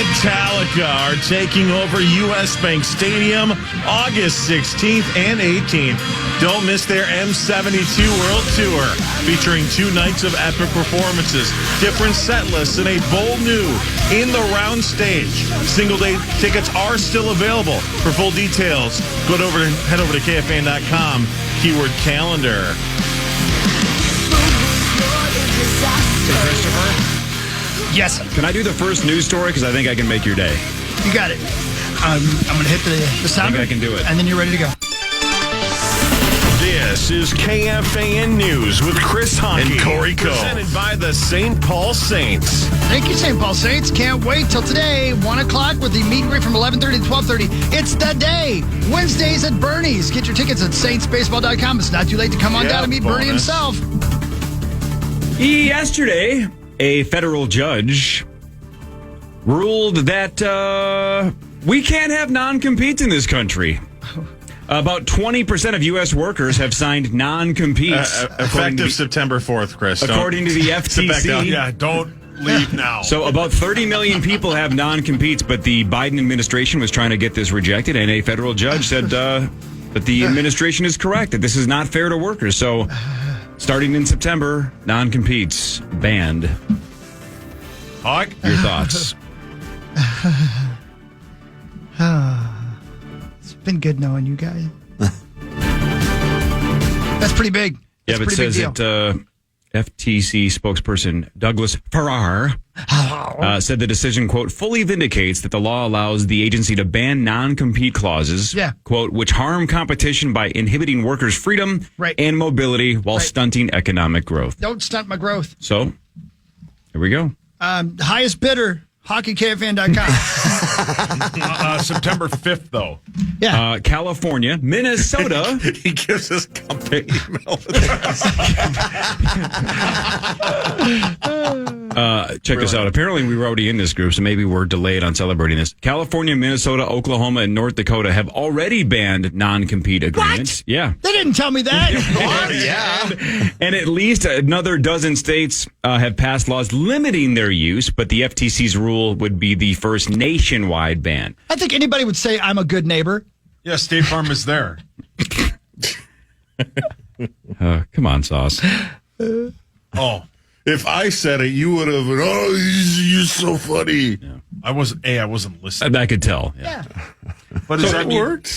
Metallica are taking over U.S. Bank Stadium August 16th and 18th. Don't miss their M72 World Tour, featuring 2 nights of epic performances, different set lists, and a bold new In the Round stage. Single-day tickets are still available. For full details, head over to KFAN.com, keyword calendar. Christopher? Yes. Can I do the first news story? Because I think I can make your day. You got it. I'm going to hit the sound. I think I can do it. And then you're ready to go. This is KFAN News with Chris Hockey and Cory, presented by the St. Paul Saints. Thank you, St. Paul Saints. Can't wait till today, 1 o'clock with the meet and greet from 11:30 to 12:30. It's the day. Wednesdays at Bernie's. Get your tickets at saintsbaseball.com. It's not too late to come on down and meet Bernie himself. Yesterday, a federal judge ruled that we can't have non-competes in this country. About 20% of U.S. workers have signed non-competes. Effective September 4th, Chris. According to the FTC. Yeah, don't leave now. So about 30 million people have non-competes, but the Biden administration was trying to get this rejected, and a federal judge said that the administration is correct, that this is not fair to workers. So starting in September, non-competes banned. Hawk, your thoughts? It's been good knowing you guys. That's pretty big. Yeah, but it says that FTC spokesperson Douglas Farrar said the decision, quote, fully vindicates that the law allows the agency to ban non-compete clauses, quote, which harm competition by inhibiting workers' freedom and mobility while stunting economic growth. Don't stunt my growth. So, here we go. Highest bidder, hockeykfan.com. September 5th, though. Yeah. California, Minnesota. He gives us company email. Check this out. Apparently, we were already in this group, so maybe we're delayed on celebrating this. California, Minnesota, Oklahoma, and North Dakota have already banned non-compete agreements. What? Yeah. They didn't tell me that. And at least another dozen states have passed laws limiting their use, but the FTC's rule would be the first nationwide ban. I think anybody would say I'm a good neighbor. Yeah, State Farm is there. Come on, Sauce. If I said it, you would have. Oh, you're so funny. Yeah. I wasn't listening. I could tell. Yeah. But does that work?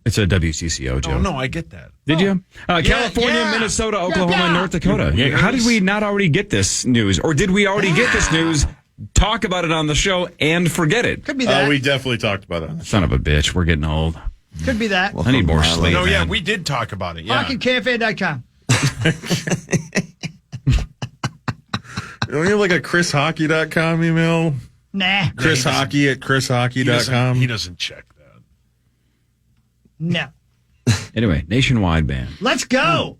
It's a WCCO joke. Oh, no, I get that. Did you? California, Minnesota, Oklahoma, and North Dakota. Yeah. How did we not already get this news? Or did we already get this news, talk about it on the show, and forget it? Could be that. We definitely talked about it. Son of a bitch. We're getting old. Could be that. I need more sleep. No, yeah, we did talk about it. Yeah. HockeyKFA.com. Don't you have like a ChrisHockey.com email? Nah. ChrisHockey at ChrisHockey.com. He doesn't check that. No. Anyway, nationwide ban. Let's go.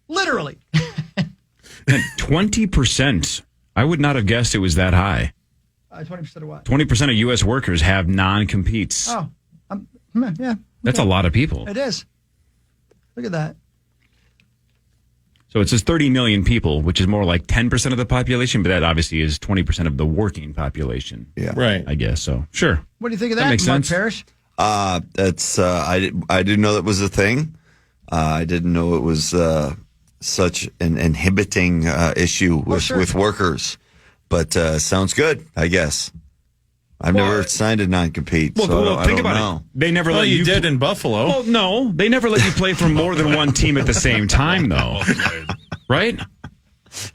Literally. 20%. I would not have guessed it was that high. 20% of what? 20% of U.S. workers have non-competes. Oh, yeah. That's a lot of people. It is. Look at that. So it says 30 million people, which is more like 10% of the population, but that obviously is 20% of the working population. Yeah. Right. I guess so. Sure. What do you think of that, makes Mark sense. Parrish? That's I didn't know that was a thing. I didn't know it was such an inhibiting issue with workers. But sounds good, I guess. I've never signed a non-compete, so I don't know. It. They never let you did in Buffalo. Well, no, they never let you play for more than one team at the same time, though. Right?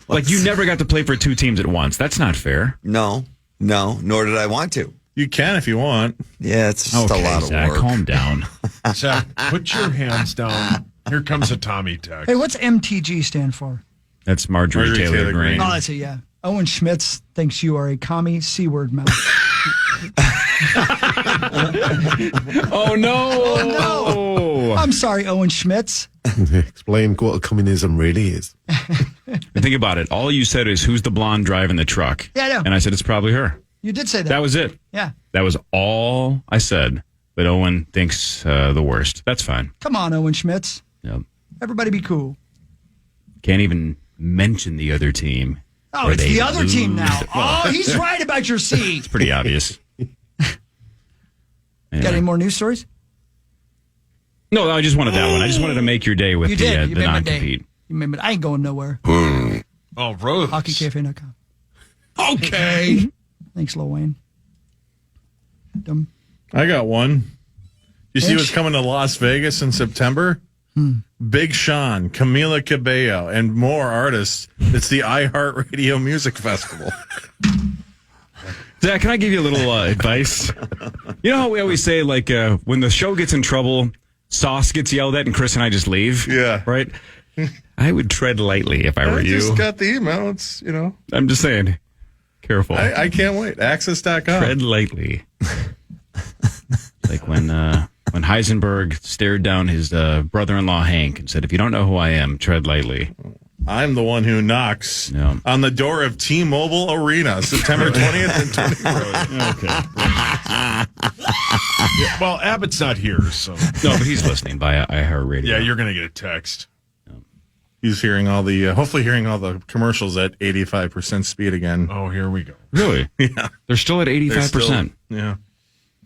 Like, you never got to play for 2 teams at once. That's not fair. No, nor did I want to. You can if you want. Yeah, it's just a lot of Zach, work. calm down. Zach, put your hands down. Here comes a Tommy text. Hey, what's MTG stand for? That's Marjorie Taylor Greene. Oh, that's it, yeah. Owen Schmitz thinks you are a commie C-word mouth. Oh, no. Oh, no. I'm sorry, Owen Schmitz. Explain what communism really is. Think about it. All you said is, who's the blonde driving the truck? Yeah, I know. And I said, it's probably her. You did say that. That was it. Yeah. That was all I said. But Owen thinks the worst. That's fine. Come on, Owen Schmitz. Yep. Everybody be cool. Can't even mention the other team. Oh, it's the other team now. Oh, he's right about your C. It's pretty obvious. Got any more news stories? No, I just wanted that one. I just wanted to make your day with the non-compete. You made my day. I ain't going nowhere. Oh, Rose. HockeyKFAN.com. Okay. Thanks, Lil Wayne. I got one. You see what's coming to Las Vegas in September? Big Sean, Camila Cabello, and more artists. It's the iHeartRadio Music Festival. Zach, can I give you a little advice? You know how we always say, like, when the show gets in trouble, Sauce gets yelled at and Chris and I just leave? Yeah. Right? I would tread lightly if I were you. I just got the email. It's, I'm just saying. Careful. I can't wait. Access.com. Tread lightly. Like when Heisenberg stared down his brother-in-law Hank and said, "If you don't know who I am, tread lightly." I'm the one who knocks on the door of T-Mobile Arena, September 20th and 21st. Okay. Yeah, well, Abbott's not here, so. No, but he's listening via iHeartRadio. Yeah, you're going to get a text. He's hearing hopefully hearing all the commercials at 85% speed again. Oh, here we go. Really? Yeah. They're still at 85%. Yeah.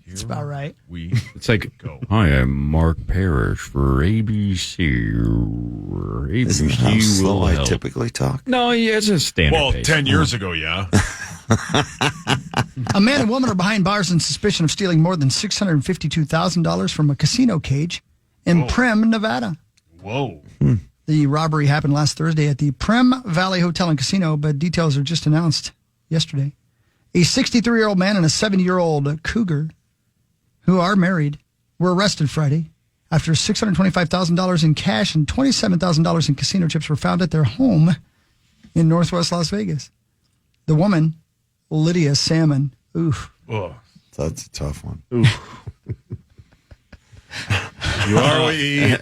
That's about right. It's like, hi, I'm Mark Parrish for ABC. Isn't that how slow I typically talk? No, yeah, it's a standard pace. 10 years ago, yeah. A man and woman are behind bars in suspicion of stealing more than $652,000 from a casino cage in Primm, Nevada. Whoa. The robbery happened last Thursday at the Primm Valley Hotel and Casino, but details are just announced yesterday. A 63-year-old man and a 70-year-old cougar who are married were arrested Friday after $625,000 in cash and $27,000 in casino chips were found at their home in northwest Las Vegas. The woman, Lydia Salmon, That's a tough one. You are what you eat.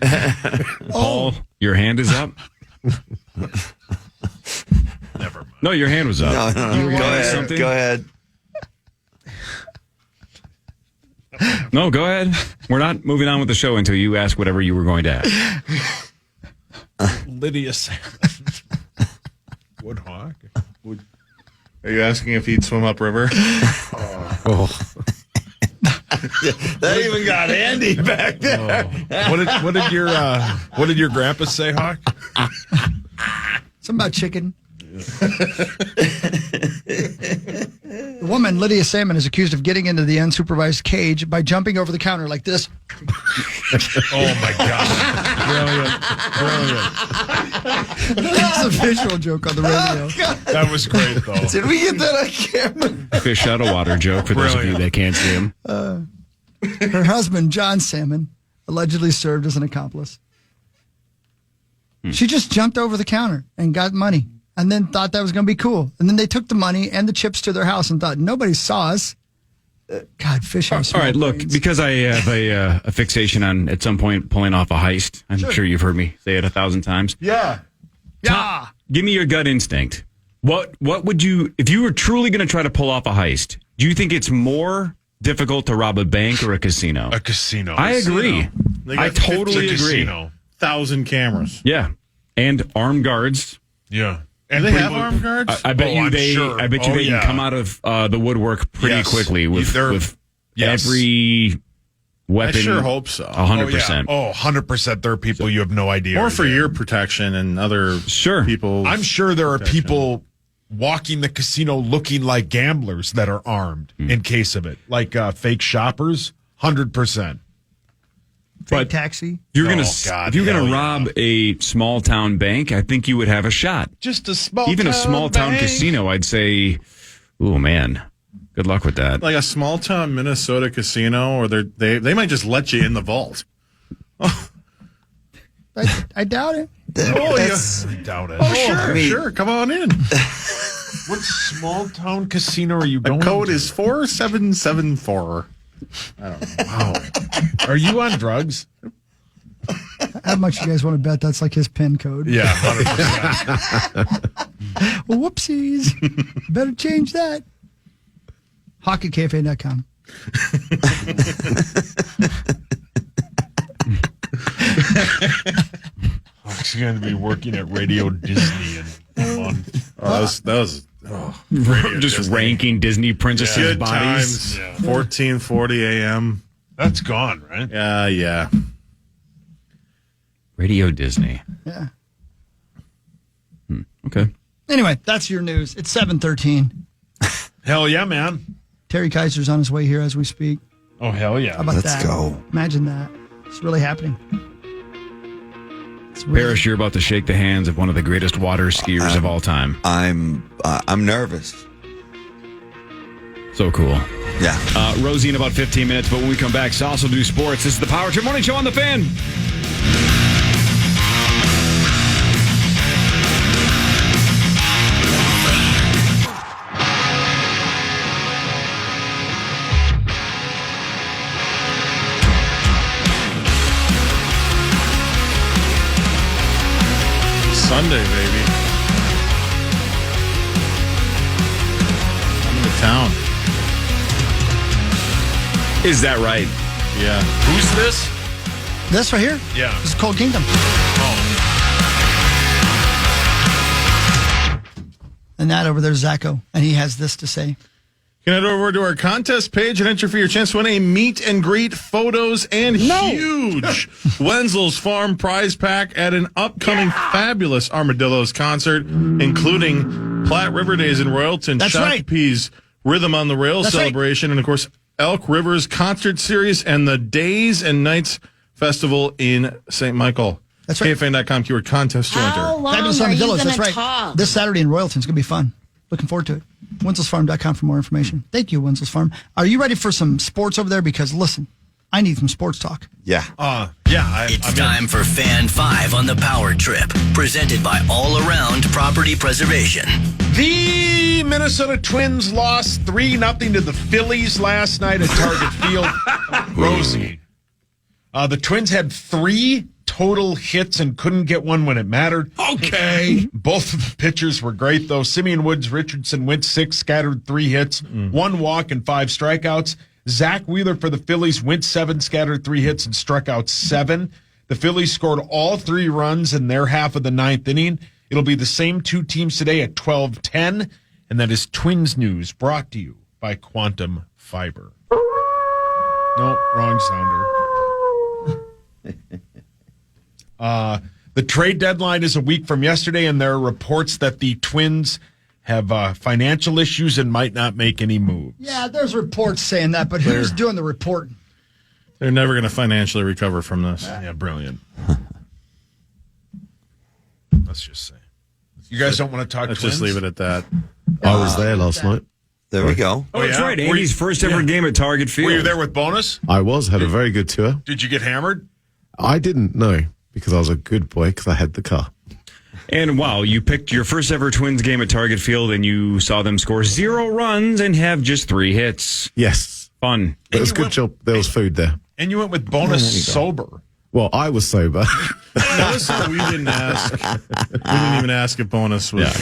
Paul, your hand is up? Never mind. No, your hand was up. No. Go ahead. Something? Go ahead. No, go ahead. We're not moving on with the show until you ask whatever you were going to ask. Lydia Salmon. Woodhawk. Are you asking if he'd swim upriver? That even got Andy back there. What did your grandpa say, Hawk? Something about chicken. The woman, Lydia Salmon, is accused of getting into the unsupervised cage by jumping over the counter like this. Oh, my God. Brilliant. That's a visual joke on the radio. That was great, though. Did we get that on camera? Fish out of water joke for those of you that can't see him. Her husband, John Salmon, allegedly served as an accomplice. She just jumped over the counter and got money and then thought that was going to be cool. And then they took the money and the chips to their house and thought, nobody saw us. God, fish have All right, small look, brains. because I have a fixation on at some point pulling off a heist. I'm sure you've heard me say it 1,000 times. Yeah. Yeah. Give me your gut instinct. What would you, if you were truly going to try to pull off a heist, do you think it's more difficult to rob a bank or a casino? A casino. I agree. I totally agree. Casino. 1,000 cameras. Yeah. And armed guards. Yeah. Do And they have armed guards? I bet you I'm they. sure. I bet you they can come out of the woodwork pretty quickly with every weapon. I sure hope so. 100%. Oh, 100%. There are people you have no idea. Or for your protection and other people. I'm sure there are people walking the casino looking like gamblers that are armed in case of it, like fake shoppers. 100%. Fake taxi. You're gonna God, if you're gonna hell rob a small town bank, I think you would have a shot. Just a small Even a small town bank. casino, I'd say, oh man, good luck with that. Like a small town Minnesota casino, or they might just let you in the vault. I doubt it. I doubt it. Sure. Come on in. What small town casino are you The going code to? is 4774. I don't know. Wow. Are you on drugs? How much you guys want to bet that's like his PIN code? Yeah, 100%. Well, whoopsies. Better change that. HockeyKFAN.com. He's going to be working at Radio Disney in a month. That was radio just Disney. ranking Disney princesses' Good bodies. times. 14:40 a.m. That's gone, right? Yeah. Radio Disney. Yeah. Okay. Anyway, that's your news. It's 7:13. Hell yeah, man. Terry Kaiser's on his way here as we speak. Oh, hell yeah. How about Let's that? go. Imagine that. It's really happening. It's really, Parrish, you're about to shake the hands of one of the greatest water skiers of all time. I'm nervous. So cool. Yeah. Rosie in about 15 minutes, but when we come back, Sauce will do sports. This is the Power Trip Morning Show on the Fan. Sunday, baby. I'm into town. Is that right? Yeah. Who's this? this right here? Yeah. This is Cold Kingdom. And that over there is Zacho, and he has this to say. You can head over to our contest page and enter for your chance to win a meet and greet, photos, and huge Wenzel's Farm prize pack at an upcoming fabulous Armadillos concert, including Platte River Days in Royalton, That's right. Shakapee's Rhythm on the Rail That's right. celebration, and of course, Elk River's concert series and the Days and Nights Festival in St. Michael. That's right. KFAN.com keyword contest to enter. How long Fabulous are you Armadillos, going that's to right. talk? This Saturday in Royalton is going to be fun. Looking forward to it. Wenzel'sFarm.com for more information. Thank you, Wenzel's Farm. Are you ready for some sports over there? Because, listen, I need some sports talk. Yeah. It's time for Fan 5 on the Power Trip, presented by All Around Property Preservation. The Minnesota Twins lost 3-0 to the Phillies last night at Target Field. Rosie. The Twins had 3 total hits and couldn't get one when it mattered. Okay. Both of the pitchers were great, though. Simeon Woods Richardson went 6, scattered 3 hits, 1 walk, and 5 strikeouts. Zach Wheeler for the Phillies went 7, scattered 3 hits, and struck out 7. The Phillies scored all 3 runs in their half of the 9th inning. It'll be the same 2 teams today at 12:10, and that is Twins News, brought to you by Quantum Fiber. No, wrong sounder. The trade deadline is a week from yesterday, and there are reports that the Twins have financial issues and might not make any moves. Yeah, there's reports saying that, but who's doing the reporting? They're never going to financially recover from this. Yeah, brilliant. Let's just say. You guys don't want to talk Let's Twins? just leave it at that. I was there last night. There we go. Oh, that's yeah? right. Were Andy's you- first ever game at Target Field. Were you there with bonus? I had a very good tour. Did you get hammered? I didn't know because I was a good boy because I had the car. And wow, you picked your first ever Twins game at Target Field and you saw them score 0 runs and have just 3 hits. Yes. Fun. It was a you good went- job. There was food there. And you went with bonus sober. Well, I was sober. Notice that we didn't ask. We didn't even ask if bonus was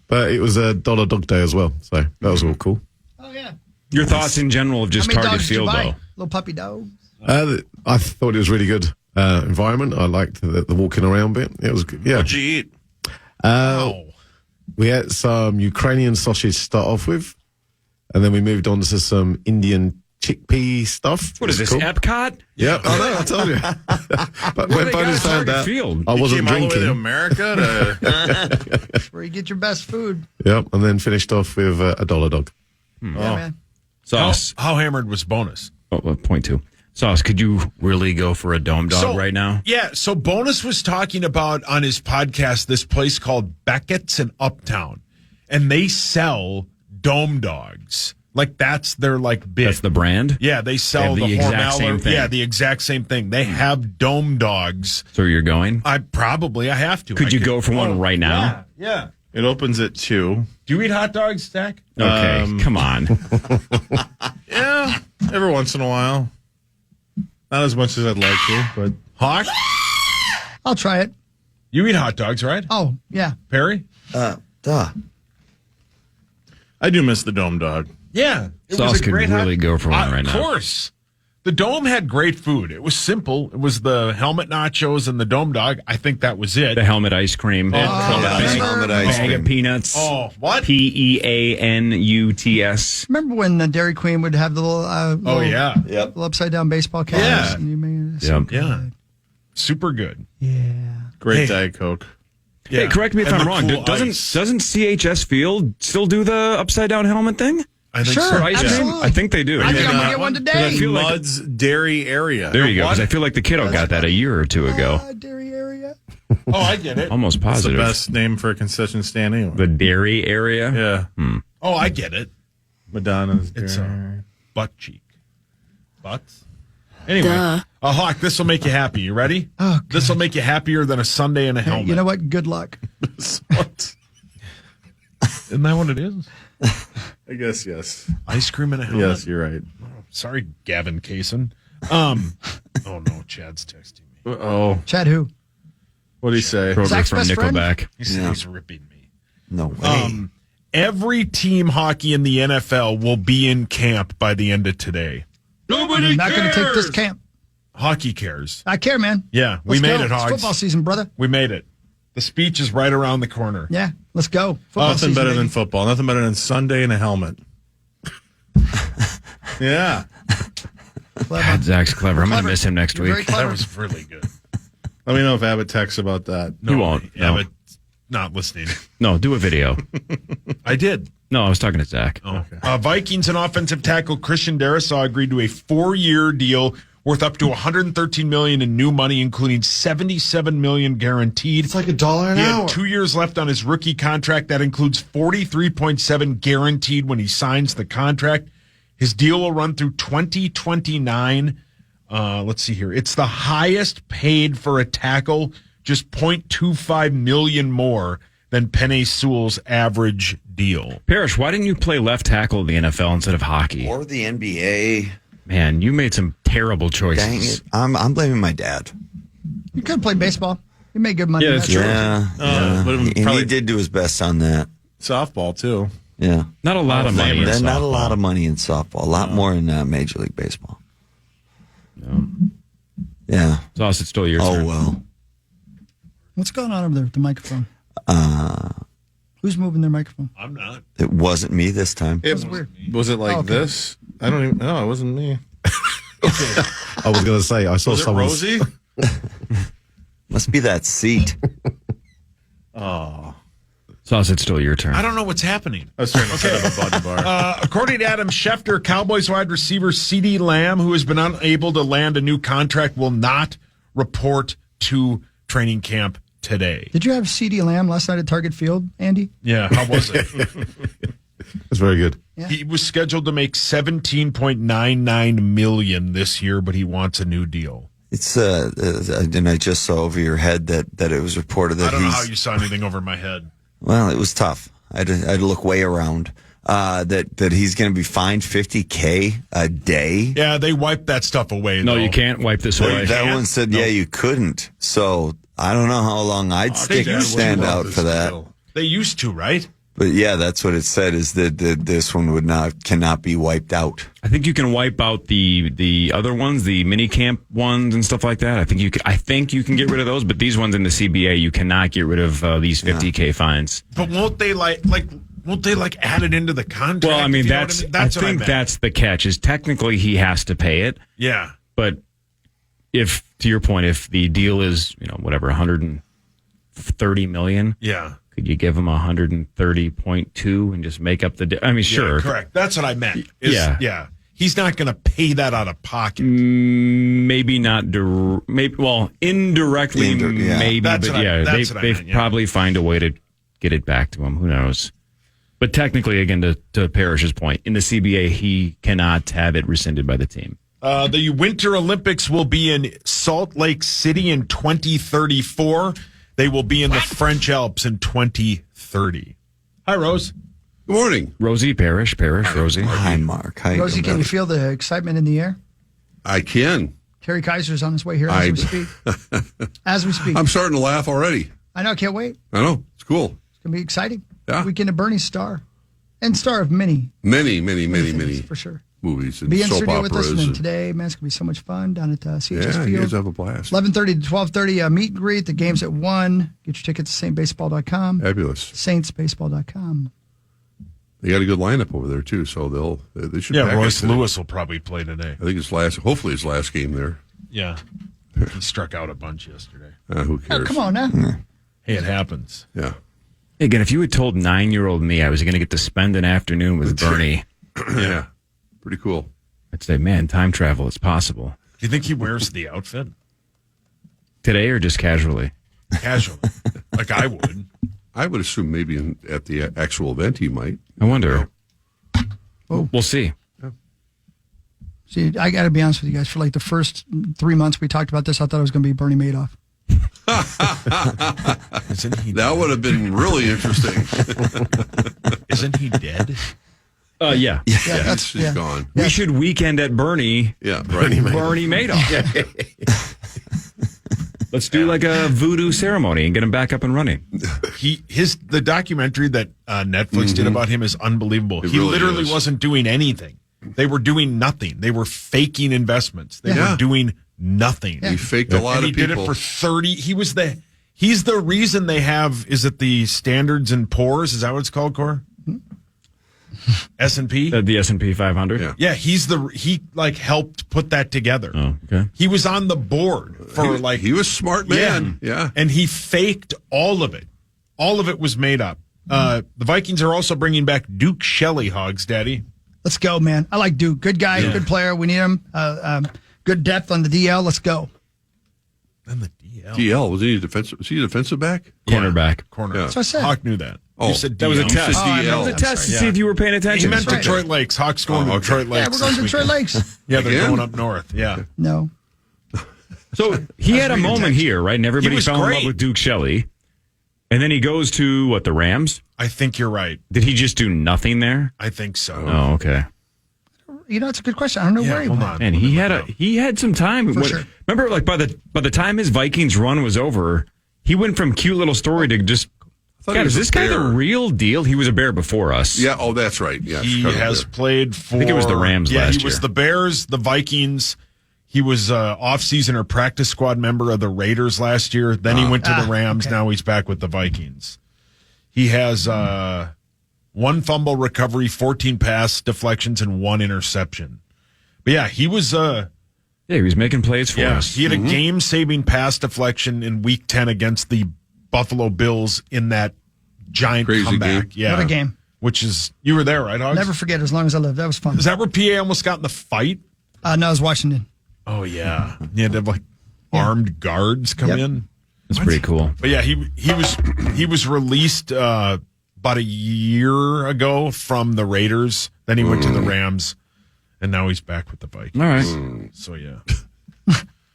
But it was a dollar dog day as well. So that was all cool. Oh, yeah. Your thoughts in general of just How many Target dogs did you Field, buy? though? Little puppy dogs. I thought it was really good environment. I liked the walking around bit. It was good. Yeah. What'd you eat? We had some Ukrainian sausage to start off with. And then we moved on to some Indian chickpea stuff. What is this, Cool. Epcot? Yeah, I know, I told you. But when they got bonus at found Target out Field? I You wasn't came all the way to drinking. America to... Where you get your best food. Yep, and then finished off with a dollar dog. Yeah, man. Sauce. How hammered was bonus? Point 2. Sauce, could you really go for a dome dog right now? Yeah, so Bonus was talking about on his podcast this place called Beckett's in Uptown, and they sell dome dogs. Like that's their like big. That's the brand? Yeah, they sell They have the the exact Hormel. same thing. Yeah, the exact same thing. They have dome dogs. So you're going? I have to. Could you go for one right now? Yeah. It opens at 2. Do you eat hot dogs, Stack? Okay, come on. Yeah, every once in a while. Not as much as I'd like to, but... Hawk? I'll try it. You eat hot dogs, right? Oh, yeah. Perry? Duh. I do miss the dome dog. Yeah. It Sauce was a could great really go for one right now. Of course. The Dome had great food. It was simple. It was the helmet nachos and the Dome dog. I think that was it. The helmet ice cream. Helmet ice Bag cream. of peanuts. Oh, what? PEANUTS. Remember when the Dairy Queen would have the little, Yeah. Yep. little upside down baseball caps? Yeah. And you made it Yep. Yeah. Super good. Great Hey. Diet Coke. Yeah. Hey, correct me if And I'm the wrong. cool Doesn't ice. CHS Field still do the upside down helmet thing? I think Sure, so. For ice cream? absolutely. I think they do. I think I'm going to then, get one 'cause today. I feel like Mudd's Dairy Area. there you go. Because What? I feel like the kiddo got that a year or two ago. Dairy area. Oh, I get it. Almost That's the positive. best name for a concession stand anyway. The dairy area. Yeah. Oh, I get it. Madonna's It's Dairy. butt cheek. Butts? Anyway, Hawk, this will make you happy. You ready? Oh, This will make you happier than a Sunday in a helmet. You know what? Good luck. What? Isn't that what it is? I guess yes. Ice cream in a helmet? Yes, you're right. Sorry, Gavin Kaysen. Oh, no, Chad's texting me. Oh, Chad, who? what did he say? Kroger Zach's from best friend? Nickelback. He said he's ripping me. No way. Every team hockey in the NFL will be in camp by the end of today. I'm not going to take this camp. Hockey cares. I care, man. Yeah, we Let's made go. it, It's Hogs. football season, brother. We made it. The speech is right around the corner. Yeah, let's go. Football Nothing season, better baby. than football. Nothing better than Sunday in a helmet. Yeah. Clever. Zach's clever. I'm going to Clever. miss him next You're very week. That clever. was really good. Let me know if Abbott texts about that. He won't. Yeah, No. but not listening. No, do a video. I did. No, I was talking to Zach. Oh. Vikings and offensive tackle Christian Darrisaw agreed to a 4-year deal worth up to $113 million in new money, including $77 million guaranteed. It's like $1 an He hour. had 2 years left on his rookie contract. That includes $43.7 guaranteed when he signs the contract. His deal will run through 2029. Let's see here. It's the highest paid for a tackle, just $0.25 million more than Penei Sewell's average deal. Parrish, why didn't you play left tackle in the NFL instead of hockey? Or the NBA. Man, you made some terrible Dang choices. it. I'm blaming my dad. You could play baseball. You made good money. Yeah, in that's that. true. Yeah. but And probably- he did do his best on that. Softball, too. Yeah. Not a lot of money. in There's not a softball. lot of money in softball. A lot more in Major League Baseball. Yeah. Sauce, it's still your Oh, turn. well. What's going on over there with the microphone? Who's moving their microphone? I'm not. It wasn't me this time. It was weird. Was it like Oh, okay. this? I don't even know. It wasn't me. I was going to say, I saw Was it someone. Rosie? Must be that seat. Sauce, it's still your turn. I don't know what's happening. I was trying to set up a button bar. According to Adam Schefter, Cowboys wide receiver CeeDee Lamb, who has been unable to land a new contract, will not report to training camp today. Did you have C.D. Lamb last night at Target Field, Andy? Yeah, how was it? That's very good. Yeah. He was scheduled to make $17.99 million this year, but he wants a new deal. It's and I just saw over your head that it was reported that I don't know how he's you saw anything over my head. well, it was tough. I had to look way around. That he's going to be fined $50K a day. Yeah, they wiped that stuff away. No, though. you can't wipe this away. That one said, yeah, you couldn't. So I don't know how long I'd stand out for that. They used to, right? But yeah, that's what it said is that this one cannot be wiped out. I think you can wipe out the other ones, the mini camp ones and stuff like that. I think you can get rid of those, but these ones in the CBA, you cannot get rid of these $50K fines. But won't they add it into the contract? Well, I mean, if you know what that's what I think meant. that's the catch. Is technically he has to pay it, Yeah. but if to your point, if the deal is whatever $130 million, Yeah. could you give him 130.2 and just make up the? I mean, sure, Yeah, correct. That's what I meant. Yeah. Yeah. He's not going to pay that out of pocket. Maybe not. Indirectly, Yeah. maybe. That's but what I- yeah, that's what I they meant, yeah. probably find a way to get it back to him. Who knows? But technically, again, to Parrish's point, in the CBA, he cannot have it rescinded by the team. The Winter Olympics will be in Salt Lake City in 2034. They will be in the French Alps in 2030. Hi, Rose. Good morning. Rosie, Parrish, Rosie. Hi, Mark. Hi, Rosie, can you feel the excitement in the air? I can. Terry Kaiser's on his way here as we speak. As we speak. I'm starting to laugh already. I know, I can't wait. I know. It's cool. It's going to be exciting. Yeah. Weekend of Bernie's star. And star of many. Many things, for sure. movies and Be in soap studio with us operas. and today, man, it's going to be so much fun down at CHS Yeah, you Field. guys have a blast. 11:30 to 12:30, meet and greet. The game's at 1. Get your tickets at saintbaseball.com. Fabulous. Saintsbaseball.com. They got a good lineup over there too, so they should. Yeah, pack it Royce today. Lewis will probably play today. I think hopefully his last game there. Yeah. He struck out a bunch yesterday. Who Oh, cares? come on now. Hey, it happens. Yeah. Again, if you had told 9-year-old me I was going to get to spend an afternoon with Bernie, Yeah. Pretty cool. I'd say, man, time travel is possible. Do you think he wears the outfit? Today or just casually? Casually. Like I would. I would assume maybe at the actual event he might. I wonder. We'll see. See, I got to be honest with you guys. For like the first 3 months we talked about this, I thought it was going to be Bernie Madoff. That would have been really interesting. Isn't he dead? Yeah. He's gone. We should weekend at Bernie. Yeah, right. Bernie Madoff. Let's do like a voodoo ceremony and get him back up and running. The documentary that Netflix did about him is unbelievable. It He really literally is. wasn't doing anything. They were doing nothing. They were faking investments. They were doing nothing. He faked a lot And he of people. did it for 30. He's the reason they have, is it the Standards and Poor's? Is that what it's called, Cor? S&P? The S&P 500? Yeah. Yeah, he helped put that together. Oh, okay. He was on the board for he was a smart man. Yeah. And he faked all of it. All of it was made up. The Vikings are also bringing back Duke Shelley, Hogs, Daddy. Let's go, man. I like Duke. Good guy, good player. We need him. Good depth on the DL. Let's go. And the DL. DL, was he a defensive back? Cornerback. Corner. Yeah. That's what I said. Hawk knew that. Oh, You said That was a DL. test. I DL. That was a test to see if you were paying He attention. meant right. Detroit Lakes. Hawks going to okay. Detroit Lakes. Yeah, we're going to this Detroit weekend. Lakes. Yeah, they're Again? going up north. Yeah. No. So he had a moment here, right? And He everybody was fell in love great. with Duke Shelley. And then he goes to, the Rams? I think you're right. Did he just do nothing there? I think so. Oh, okay. You know, it's a good question. I don't know where he hold went. on. And he had some time. For sure. Remember, like by the time his Vikings run was over, he went from cute little story to just. thought he God, was is this a guy the Bear. real deal? He was a Bear before us. Yeah, oh, that's right. Yeah, He Chicago has Bear. played for. I think it was the Rams last he was year. the Bears, the Vikings. He was off-season or practice squad member of the Raiders last year. Then he went to the Rams. okay. Now he's back with the Vikings. He has 1 fumble recovery, 14 pass deflections, and 1 interception. But yeah, he was. He was making plays for us. He had a game-saving pass deflection in Week 10 against the Buffalo Bills in that giant Crazy comeback. game. Yeah, What a game. Which is, you were there, right, Hogs? Never forget as long as I live. That was fun. Is that where PA almost got in the fight? No, it was Washington. Oh yeah, he had to have armed guards come Yep. in. That's pretty cool. But yeah, he was released about a year ago from the Raiders. Then he went to the Rams, and now he's back with the Vikings. All right. So yeah,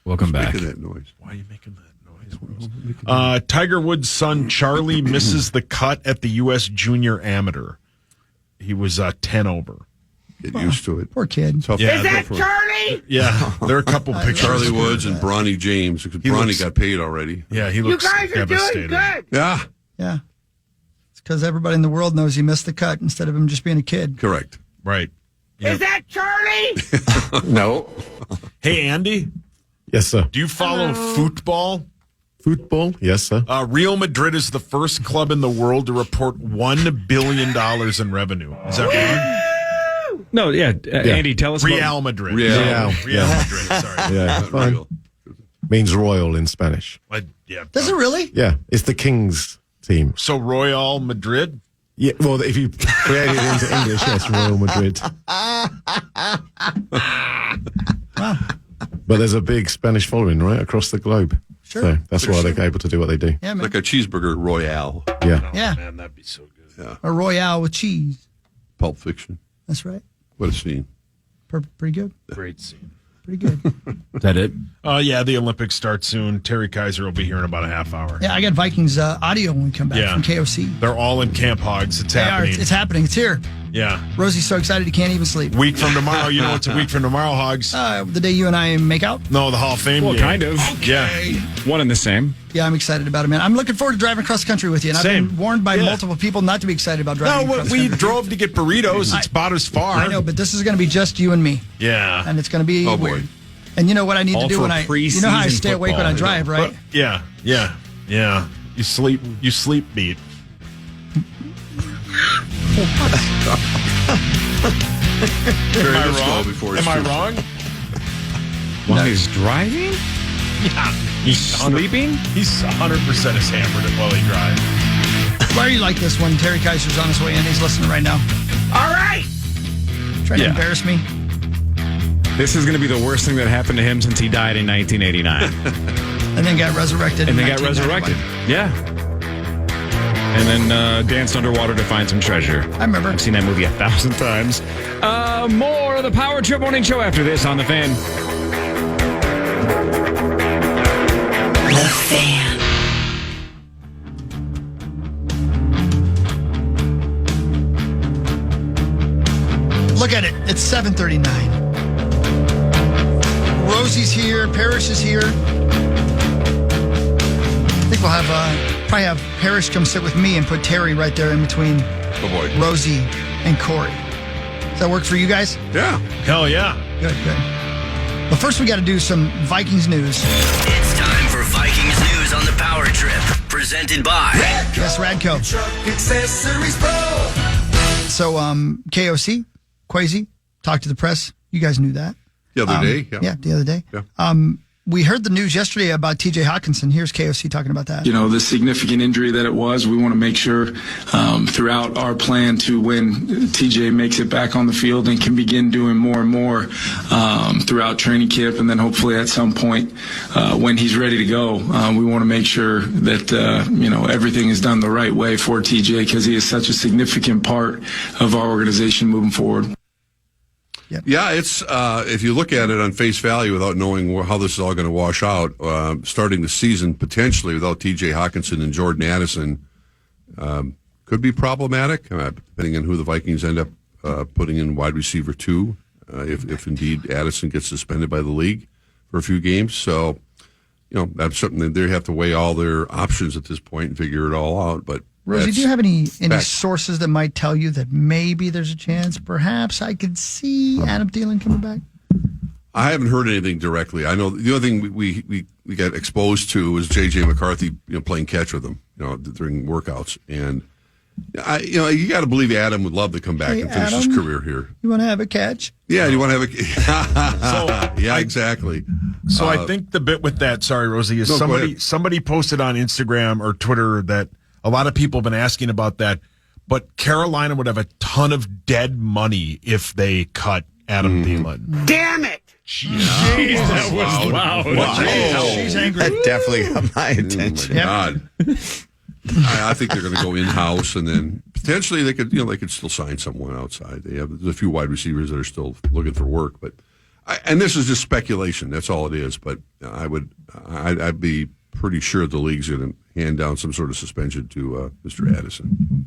Welcome back. Making that noise. why are you making that noise, Rose? Tiger Woods' son Charlie misses the cut at the U.S. Junior Amateur. He was 10 over. Get used to it. Poor kid. Tough Yeah, Charlie? Yeah, there are a couple pictures. Charlie Woods and Bronny James. Because Bronny looks- got paid already. Yeah, he looks devastated. Yeah, Yeah. It's because everybody in the world knows he missed the cut instead of him just being a kid. correct. Right. Is that Charlie? No. Hey, Andy, Yes, sir. do you follow football? Football? Yes, sir. Real Madrid is the first club in the world to report $1 billion in revenue. Is that right? No, Andy, tell us about Real Madrid. Real. Real Madrid. Sorry. Yeah, Not fine. real. Means royal in Spanish. Yeah. Does it really? Yeah, it's the King's team. So Royal Madrid? Yeah, well, if you create it into English, yes, Real Madrid. But there's a big Spanish following, right, across the globe. Sure. So that's why they're able to do what they do. Yeah, man. Like a cheeseburger royale. Yeah. Yeah. Man, that'd be so good. A Royale with cheese. Pulp Fiction. That's right. What a scene. Pretty good. Great scene. Pretty good. Is that it? Yeah, the Olympics start soon. Terry Kaiser will be here in about a half hour. Yeah, I got Vikings audio when we come back Yeah. from KOC. They're all in Camp Hogs. It's They are. happening. It's happening. It's here. Yeah. Rosie's so excited he can't even sleep. Week from tomorrow. You know it's a week from tomorrow, Hogs. The day you and I make out? No, the Hall of Fame Well, game. kind of. Okay. Yeah. One and the same. Yeah, I'm excited about it, man. I'm looking forward to driving across the country with you. And I've been warned by multiple people not to be excited about driving across the we country. drove to get burritos. It's about as far. I know, but this is going to be just you and me. Yeah. And it's going to be Oh, weird. boy. And you know what I need All to do for when you know how I preseason stay awake when I football. drive, right? Yeah. You sleep beat. Barry, Am I let's go wrong? before it's Am I too- wrong? While he's driving? Yeah. He's sleeping? He's 100% is hammered while he drives. Why are you like this when Terry Kaiser's on his way in? He's listening right now. All right. Trying to embarrass me. This is going to be the worst thing that happened to him since he died in 1989. And then got resurrected. And in they got 1991. resurrected. Yeah. And then danced underwater to find some treasure. I remember. I've seen that movie 1,000 times. More of the Power Trip Morning Show after this on The Fan. The Fan. Look at it. It's 7:39. Rosie's here. Parrish is here. I think we'll have probably have Parrish come sit with me and put Terry right there in between Oh, boy. Rosie and Cory. Does that work for you guys? Yeah. Hell yeah. Good. But first we got to do some Vikings news. It's time for Vikings news on the Power Trip, presented by Yes, Radco. So KOC, Quasi, talked to the press. You guys knew that. The other day. Yeah, the other day. Yeah. We heard the news yesterday about TJ Hawkinson. Here's KOC talking about that. You know, the significant injury that it was, we want to make sure throughout our plan to when TJ makes it back on the field and can begin doing more and more throughout training camp, and then hopefully at some point when he's ready to go, we want to make sure that, everything is done the right way for TJ because he is such a significant part of our organization moving forward. Yeah, it's if you look at it on face value without knowing how this is all going to wash out, starting the season potentially without T.J. Hawkinson and Jordan Addison could be problematic, depending on who the Vikings end up putting in wide receiver 2, if indeed Addison gets suspended by the league for a few games. So, that's something that they have to weigh all their options at this point and figure it all out. But Rosie, do you have any sources that might tell you that maybe there's a chance, perhaps I could see Adam Thielen coming back? I haven't heard anything directly. I know the other thing we got exposed to was J.J. McCarthy, playing catch with him, during workouts, and you got to believe Adam would love to come back and finish his career here. You want to have a catch? Yeah, you want to have a. Exactly. So I think the bit with that, sorry, Rosie, is somebody posted on Instagram or Twitter that a lot of people have been asking about that, but Carolina would have a ton of dead money if they cut Adam Thielen. Damn it! Jeez, that was loud. She's angry. That definitely got my attention. God. I think they're going to go in-house, and then potentially they could still sign someone outside. There's a few wide receivers that are still looking for work, but and this is just speculation. That's all it is. But I'd be pretty sure the league's going to hand down some sort of suspension to Mr. Addison.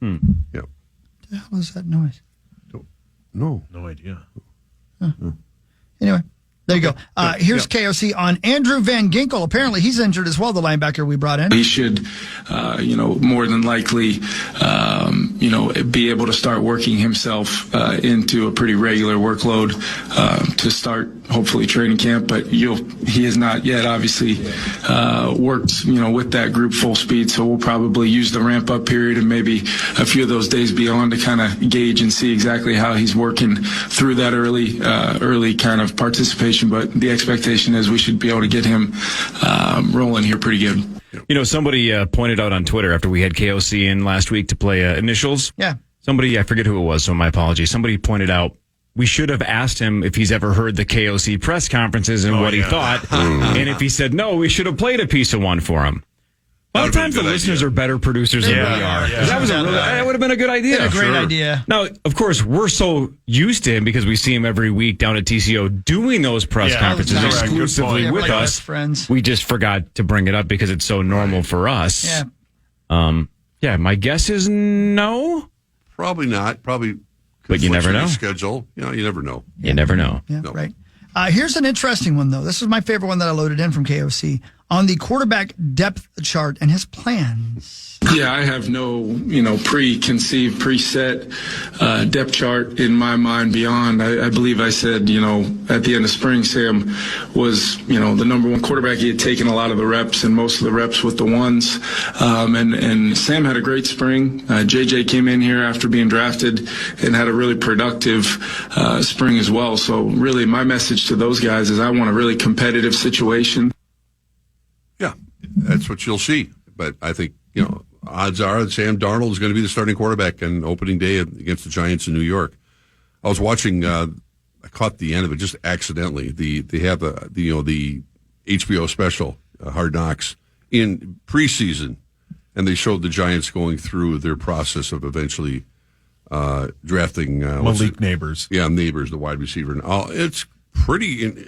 Yeah. What the hell is that noise? No idea. Anyway, there you go. Here's KOC on Andrew Van Ginkel. Apparently, he's injured as well, the linebacker we brought in. He should, more than likely, be able to start working himself into a pretty regular workload to start, hopefully, training camp. But he has not yet, obviously, worked, with that group full speed. So we'll probably use the ramp up period and maybe a few of those days beyond to kind of gauge and see exactly how he's working through that early kind of participation. But the expectation is we should be able to get him rolling here pretty good. Somebody pointed out on Twitter after we had KOC in last week to play initials. Yeah. Somebody, I forget who it was, so my apologies. Somebody pointed out we should have asked him if he's ever heard the KOC press conferences and what he thought. And if he said no, we should have played a piece of one for him. A lot of times the listeners are better producers than we are. Yeah. That would have been a good idea. A great idea. Now, of course, we're so used to him because we see him every week down at TCO doing those press conferences nice. exclusively with us. Friends. We just forgot to bring it up because it's so normal for us. Yeah. My guess is no. Probably not. Probably. But you never know. Schedule. You never know. You never know. Yeah, right. Here's an interesting one, though. This is my favorite one that I loaded in from KOC on the quarterback depth chart and his plans. Yeah, I have no, preconceived, preset depth chart in my mind beyond. I believe I said, at the end of spring, Sam was, the number one quarterback. He had taken a lot of the reps and most of the reps with the ones. And Sam had a great spring. JJ came in here after being drafted and had a really productive spring as well. So really my message to those guys is I want a really competitive situation. Yeah, that's what you'll see. But I think, odds are that Sam Darnold is going to be the starting quarterback on opening day against the Giants in New York. I was watching, I caught the end of it just accidentally. They have the HBO special, Hard Knocks, in preseason, and they showed the Giants going through their process of eventually drafting Malik Neighbors. Yeah, Neighbors, the wide receiver. And it's pretty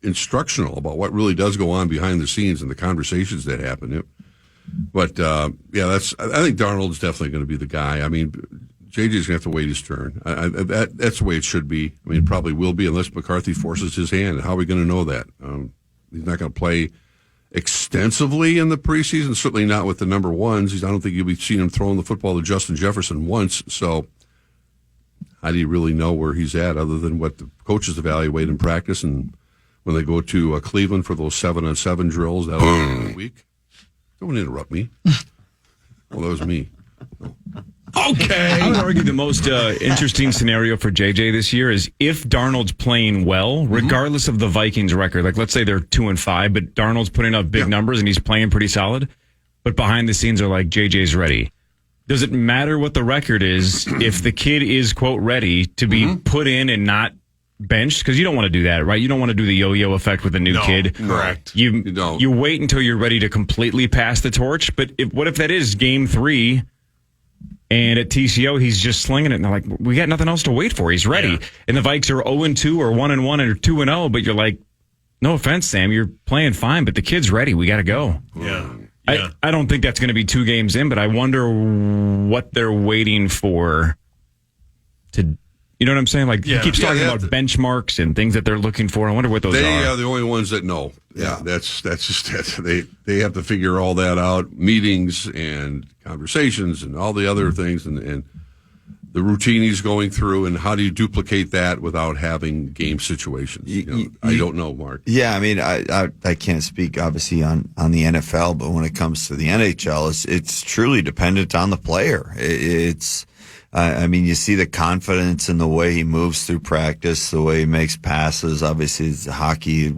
instructional about what really does go on behind the scenes and the conversations that happen. But I think Darnold's definitely going to be the guy. I mean, JJ's going to have to wait his turn. That's the way it should be. I mean, it probably will be unless McCarthy forces his hand. How are we going to know that? He's not going to play extensively in the preseason, certainly not with the number ones. I don't think you'll be seeing him throwing the football to Justin Jefferson once. So how do you really know where he's at other than what the coaches evaluate in practice and when they go to Cleveland for those 7-on-7 drills that'll be in a week? Don't interrupt me. Well, that was me. No. Okay. I would argue the most interesting scenario for JJ this year is if Darnold's playing well, regardless of the Vikings record. Like, let's say they're 2-5, but Darnold's putting up big numbers and he's playing pretty solid. But behind the scenes are like, JJ's ready. Does it matter what the record is if the kid is, quote, ready to be put in and not benched? Because you don't want to do that, right? You don't want to do the yo-yo effect with a new kid. Correct. You wait until you're ready to completely pass the torch. But what if that is game 3 and at TCO he's just slinging it and they're like, we got nothing else to wait for. He's ready. Yeah. And the Vikes are 0-2 or 1-1 or 2-0, but you're like, no offense, Sam, you're playing fine, but the kid's ready. We got to go. Yeah. I don't think that's going to be 2 games in, but I wonder what they're waiting for to. You know what I'm saying? Like, he keeps talking about benchmarks and things that they're looking for. I wonder what those are. They are the only ones that know. Yeah, that's just it. They have to figure all that out. Meetings and conversations and all the other things and the routine he's going through and how do you duplicate that without having game situations? I don't know, Mark. Yeah, I mean, I can't speak obviously on the NFL, but when it comes to the NHL, it's truly dependent on the player. I mean, you see the confidence in the way he moves through practice, the way he makes passes. Obviously, hockey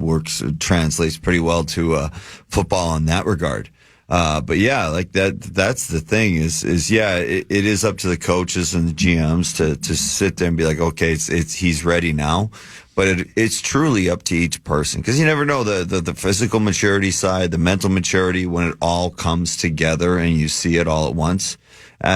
translates pretty well to football in that regard. But yeah, like that's the thing is it is up to the coaches and the GMs to sit there and be like, okay, he's ready now. But it's truly up to each person because you never know the physical maturity side, the mental maturity when it all comes together and you see it all at once.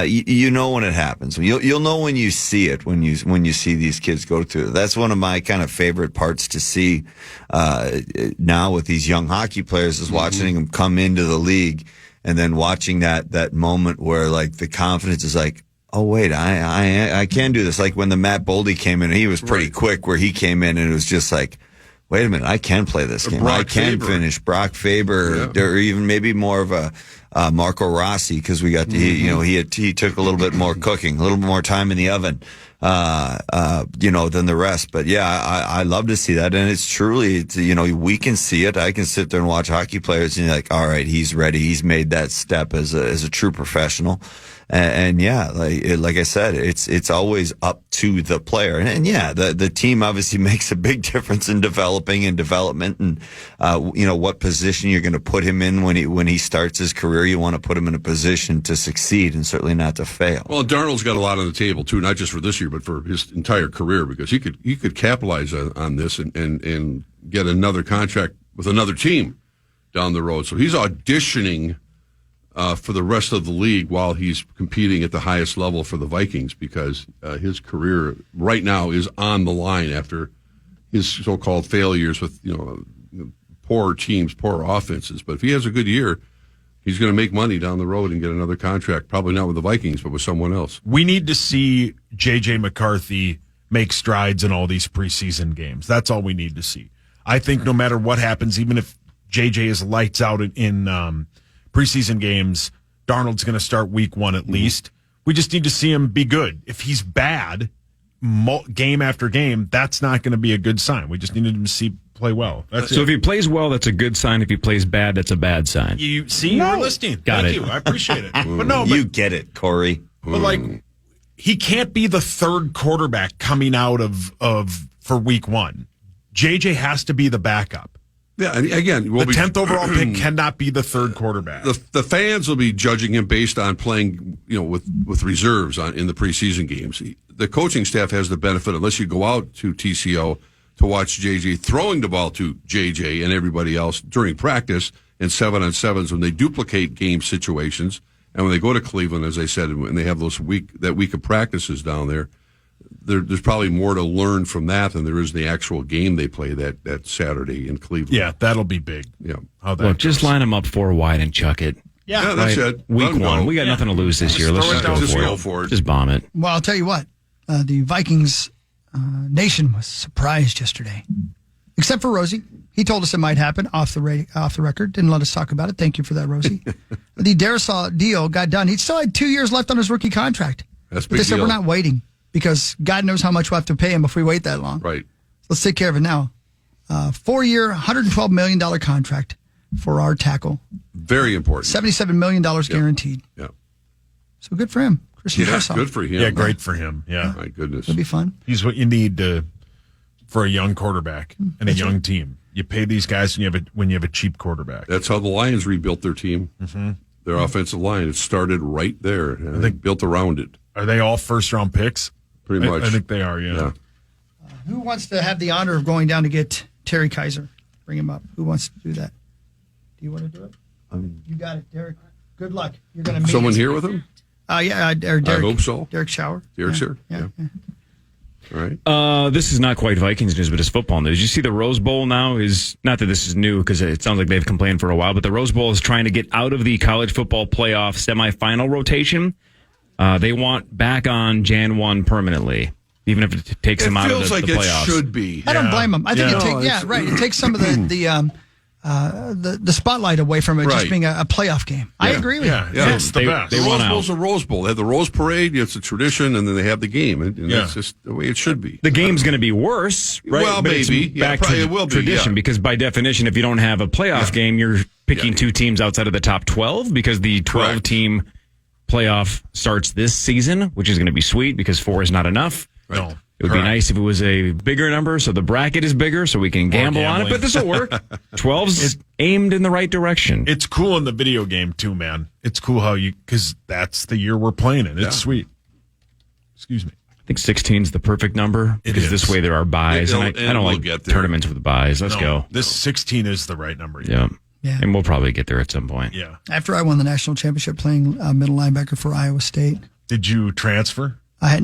You know when it happens. You'll know when you see it, when you see these kids go through it. That's one of my kind of favorite parts to see now with these young hockey players is watching them come into the league and then watching that moment where like the confidence is like, oh wait, I can do this. Like when the Matt Boldy came in, he was pretty quick where he came in and it was just like, wait a minute, I can play this game. I can finish. Brock Faber, or even maybe more of a Marco Rossi because we got he took a little bit more cooking, a little bit more time in the oven, than the rest. But yeah, I love to see that, and it's truly, we can see it. I can sit there and watch hockey players, and you're like, all right, he's ready. He's made that step as a true professional. And yeah, like I said, it's always up to the player. And yeah, the team obviously makes a big difference in developing and development and, what position you're going to put him in when he starts his career. You want to put him in a position to succeed and certainly not to fail. Well, Darnold's got a lot on the table too, not just for this year, but for his entire career because he could capitalize on this and get another contract with another team down the road. So he's auditioning for the rest of the league while he's competing at the highest level for the Vikings because his career right now is on the line after his so-called failures with poor teams, poor offenses. But if he has a good year, He's going to make money down the road and get another contract. Probably not with the Vikings, but with someone else. We need to see J.J. McCarthy make strides in all these preseason games. That's all we need to see. I think no matter what happens, even if J.J. is lights out in preseason games, Darnold's going to start week 1 at least. We just need to see him be good. If he's bad game after game, that's not going to be a good sign. We just needed him to play well. That's so if he plays well, that's a good sign. If he plays bad, that's a bad sign. You see, you're listening. Thank you. I appreciate it. But you get it, Corey. But he can't be the third quarterback coming out for week 1. JJ has to be the backup. Yeah, and again, the 10th overall pick cannot be the third quarterback. The fans will be judging him based on playing, with reserves in the preseason games. The coaching staff has the benefit, unless you go out to TCO, to watch JJ throwing the ball to JJ and everybody else during practice and 7-on-7s when they duplicate game situations, and when they go to Cleveland, as I said, and they have that week of practices down there. There's probably more to learn from that than there is in the actual game they play that Saturday in Cleveland. Yeah, that'll be big. Yeah. Look, just line them up 4 wide and chuck it. Yeah, that's it. Week 1. We got nothing to lose this year. Let's just go for it. Just bomb it. Well, I'll tell you what. The Vikings nation was surprised yesterday. Except for Rosie. He told us it might happen off the record. Didn't let us talk about it. Thank you for that, Rosie. The Darisaw deal got done. He still had 2 years left on his rookie contract. That's but they said, we're not waiting. Because God knows how much we'll have to pay him if we wait that long. Right. Let's take care of it now. 4-year, $112 million contract for our tackle. Very important. $77 million guaranteed. Yeah. So good for him. Christian Darisaw. Good for him. Yeah, great for him. Yeah. My goodness. It'll be fun. He's what you need for a young quarterback and a young team. You pay these guys when you have a cheap quarterback. That's how the Lions rebuilt their team. Mm-hmm. Their offensive line. It started right there. And they built around it. Are they all first-round picks? Pretty much. I think they are, yeah. Who wants to have the honor of going down to get Terry Kaiser? Bring him up. Who wants to do that? Do you want to do it? You got it, Derek. Good luck. You're going to meet someone here with him? Derek. I hope so. Derek Schauer. Derek's here? Yeah. All right. This is not quite Vikings news, but it's football news. You see the Rose Bowl now is, not that this is new because it sounds like they've complained for a while, but the Rose Bowl is trying to get out of the college football playoff semifinal rotation. They want back on Jan 1 permanently, even if it takes them out of the playoffs. It should be. I don't blame them. I think it takes some of the spotlight away from it just being a playoff game. I agree with you. Yeah, it's the best. The Rose Bowl's a Rose Bowl. They have the Rose Parade. It's a tradition, and then they have the game, and that's just the way it should be. The game's going to be worse, right? Well, but maybe. It's back to it will tradition because by definition, if you don't have a playoff game, you're picking 2 teams outside of the top 12 because the 12-team playoff starts this season, which is going to be sweet because 4 is not enough. Right. No. It would be nice if it was a bigger number, so the bracket is bigger, so we can gamble on it. But this will work. 12's aimed in the right direction. It's cool in the video game too, man. It's cool because that's the year we're playing it. It's sweet. Excuse me. I think 16 is the perfect number because this way there are buys, and I don't like tournaments with buys. Let's go. This 16 is the right number. Yeah. And we'll probably get there at some point. Yeah. After I won the national championship playing middle linebacker for Iowa State. Did you transfer? I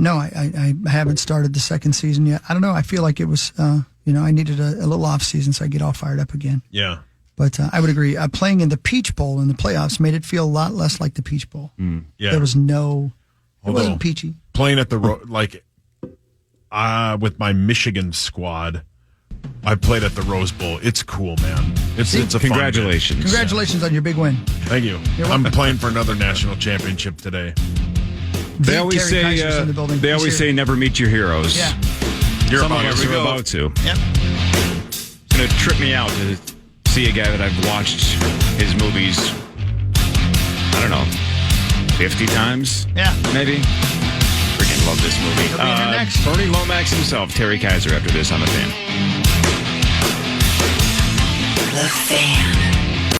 haven't started the second season yet. I don't know. I feel like it was, I needed a little off season so I get all fired up again. Yeah. But I would agree. Playing in the Peach Bowl in the playoffs made it feel a lot less like the Peach Bowl. Yeah. There was it wasn't peachy. Playing at the, with my Michigan squad, I played at the Rose Bowl. It's cool, man. It's a congratulations. Congratulations on your big win. Thank you. I'm playing for another national championship today. They always say never meet your heroes. Yeah. Some of us are about to. Yep. It's going to trip me out to see a guy that I've watched his movies, I don't know, 50 times? Yeah. Maybe. Freaking love this movie. He'll be here next. Bernie Lomax himself, Terry Kaiser, after this on The Fan. The Fan.